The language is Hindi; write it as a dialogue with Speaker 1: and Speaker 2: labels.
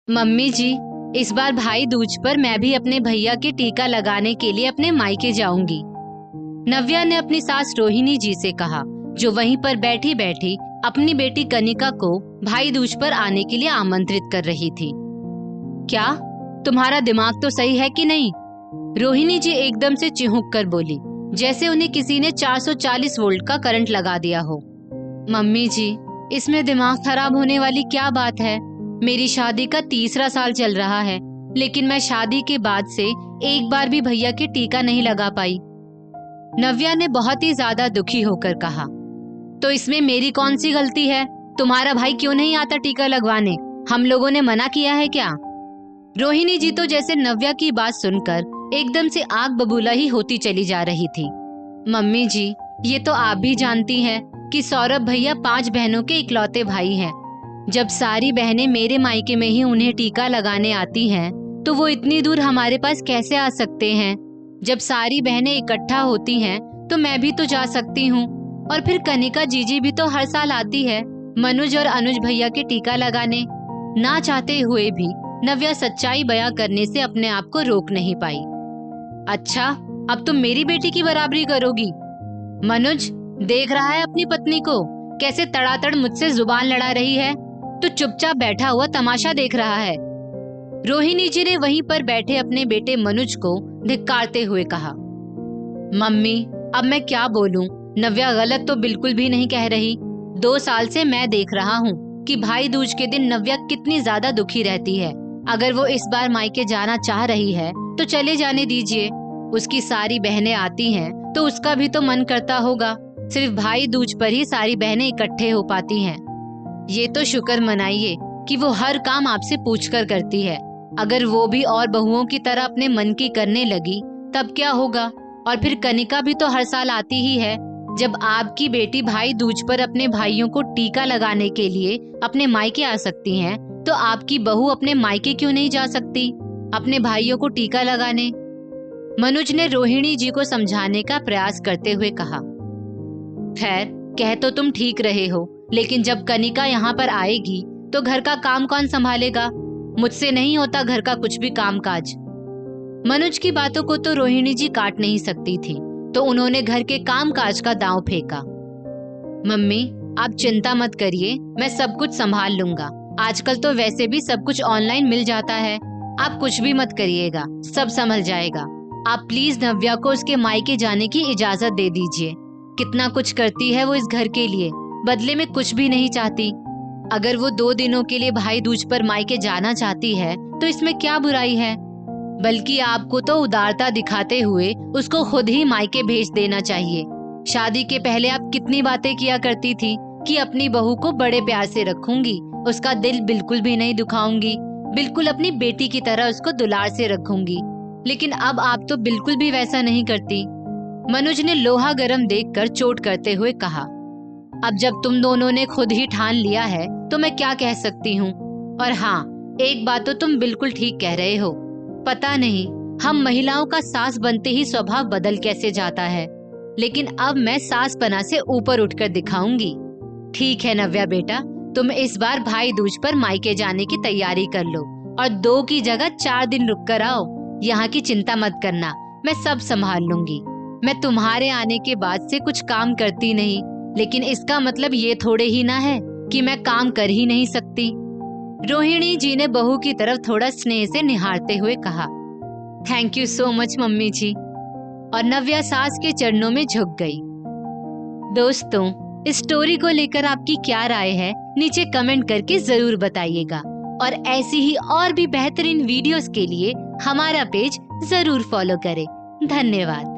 Speaker 1: मम्मी जी, इस बार भाई दूज पर मैं भी अपने भैया के टीका लगाने के लिए अपने मायके जाऊंगी। नव्या ने अपनी सास रोहिणी जी से कहा, जो वहीं पर बैठी बैठी अपनी बेटी कनिका को भाई दूज पर आने के लिए आमंत्रित कर रही थी। क्या तुम्हारा दिमाग तो सही है कि नहीं? रोहिणी जी एकदम से चिहुक कर बोली, जैसे उन्हें किसी ने 440 वोल्ट का करंट लगा दिया हो। मम्मी जी, इसमें दिमाग खराब होने वाली क्या बात है? मेरी शादी का 3रा साल चल रहा है, लेकिन मैं शादी के बाद से एक बार भी भैया के टीका नहीं लगा पाई। नव्या ने बहुत ही ज्यादा दुखी होकर कहा। तो इसमें मेरी कौन सी गलती है? तुम्हारा भाई क्यों नहीं आता टीका लगवाने? हम लोगों ने मना किया है क्या? रोहिणी जी तो जैसे नव्या की बात सुनकर एकदम से आग बबूला ही होती चली जा रही थी। मम्मी जी, ये तो आप भी जानती हैं कि सौरभ भैया 5 बहनों के इकलौते भाई हैं। जब सारी बहनें मेरे मायके में ही उन्हें टीका लगाने आती हैं, तो वो इतनी दूर हमारे पास कैसे आ सकते हैं? जब सारी बहनें इकट्ठा होती हैं, तो मैं भी तो जा सकती हूँ। और फिर कनिका जीजी भी तो हर साल आती है मनुज और अनुज भैया के टीका लगाने। ना चाहते हुए भी नव्या सच्चाई बयां करने से अपने आप को रोक नहीं पाई। अच्छा, अब तुम मेरी बेटी की बराबरी करोगी? मनुज देख रहा है अपनी पत्नी को कैसे तड़ातड़ मुझसे जुबान लड़ा रही है, तो चुपचाप बैठा हुआ तमाशा देख रहा है। रोहिणी जी ने वहीं पर बैठे अपने बेटे मनुज को धिक्कारते हुए कहा। मम्मी, अब मैं क्या बोलूं? नव्या गलत तो बिल्कुल भी नहीं कह रही। 2 साल से मैं देख रहा हूँ कि भाई दूज के दिन नव्या कितनी ज्यादा दुखी रहती है। अगर वो इस बार मायके जाना चाह रही है तो चले जाने दीजिए। उसकी सारी बहनें आती हैं तो उसका भी तो मन करता होगा। सिर्फ भाई दूज पर ही सारी बहनें इकट्ठे हो पाती हैं। ये तो शुक्र मनाइए कि वो हर काम आपसे पूछकर करती है। अगर वो भी और बहुओं की तरह अपने मन की करने लगी तब क्या होगा? और फिर कनिका भी तो हर साल आती ही है। जब आपकी बेटी भाई दूज पर अपने भाइयों को टीका लगाने के लिए अपने मायके आ सकती हैं, तो आपकी बहू अपने मायके क्यों नहीं जा सकती अपने भाइयों को टीका लगाने? मनुज ने रोहिणी जी को समझाने का प्रयास करते हुए कहा। खैर, कह तो तुम ठीक रहे हो, लेकिन जब कनिका यहाँ पर आएगी तो घर का काम कौन संभालेगा? मुझसे नहीं होता घर का कुछ भी काम काज। मनुज की बातों को तो रोहिणी जी काट नहीं सकती थी, तो उन्होंने घर के काम काज का दांव फेंका। मम्मी, आप चिंता मत करिए, मैं सब कुछ संभाल लूंगा। आजकल तो वैसे भी सब कुछ ऑनलाइन मिल जाता है। आप कुछ भी मत करिएगा, सब संभल जाएगा। आप प्लीज नव्या को उसके मायके जाने की इजाजत दे दीजिए। कितना कुछ करती है वो इस घर के लिए, बदले में कुछ भी नहीं चाहती। अगर वो 2 दिनों के लिए भाई दूज पर मायके जाना चाहती है तो इसमें क्या बुराई है? बल्कि आपको तो उदारता दिखाते हुए उसको खुद ही मायके भेज देना चाहिए। शादी के पहले आप कितनी बातें किया करती थी कि अपनी बहू को बड़े प्यार से रखूंगी, उसका दिल बिल्कुल भी नहीं दुखाऊंगी, बिल्कुल अपनी बेटी की तरह उसको दुलार से रखूंगी। लेकिन अब आप तो बिल्कुल भी वैसा नहीं करती। मनुज ने लोहा गर्म देखकर चोट करते हुए कहा। अब जब तुम दोनों ने खुद ही ठान लिया है तो मैं क्या कह सकती हूँ? और हाँ, एक बात तो तुम बिल्कुल ठीक कह रहे हो। पता नहीं हम महिलाओं का सास बनते ही स्वभाव बदल कैसे जाता है, लेकिन अब मैं सासपना से ऊपर उठकर दिखाऊंगी। ठीक है नव्या बेटा, तुम इस बार भाई दूज पर मायके जाने की तैयारी कर लो और 2 की जगह 4 दिन रुक कर आओ। यहाँ की चिंता मत करना, मैं सब संभाल लूंगी। मैं तुम्हारे आने के बाद से कुछ काम करती नहीं, लेकिन इसका मतलब ये थोड़े ही ना है कि मैं काम कर ही नहीं सकती। रोहिणी जी ने बहू की तरफ थोड़ा स्नेह से निहारते हुए कहा। Thank you so much mummy ji. और नव्या सास के चरणों में झुक गई। दोस्तों, इस स्टोरी को लेकर आपकी क्या राय है नीचे कमेंट करके जरूर बताइएगा। और ऐसी ही और भी बेहतरीन वीडियोस के लिए हमारा पेज जरूर फॉलो करें। धन्यवाद।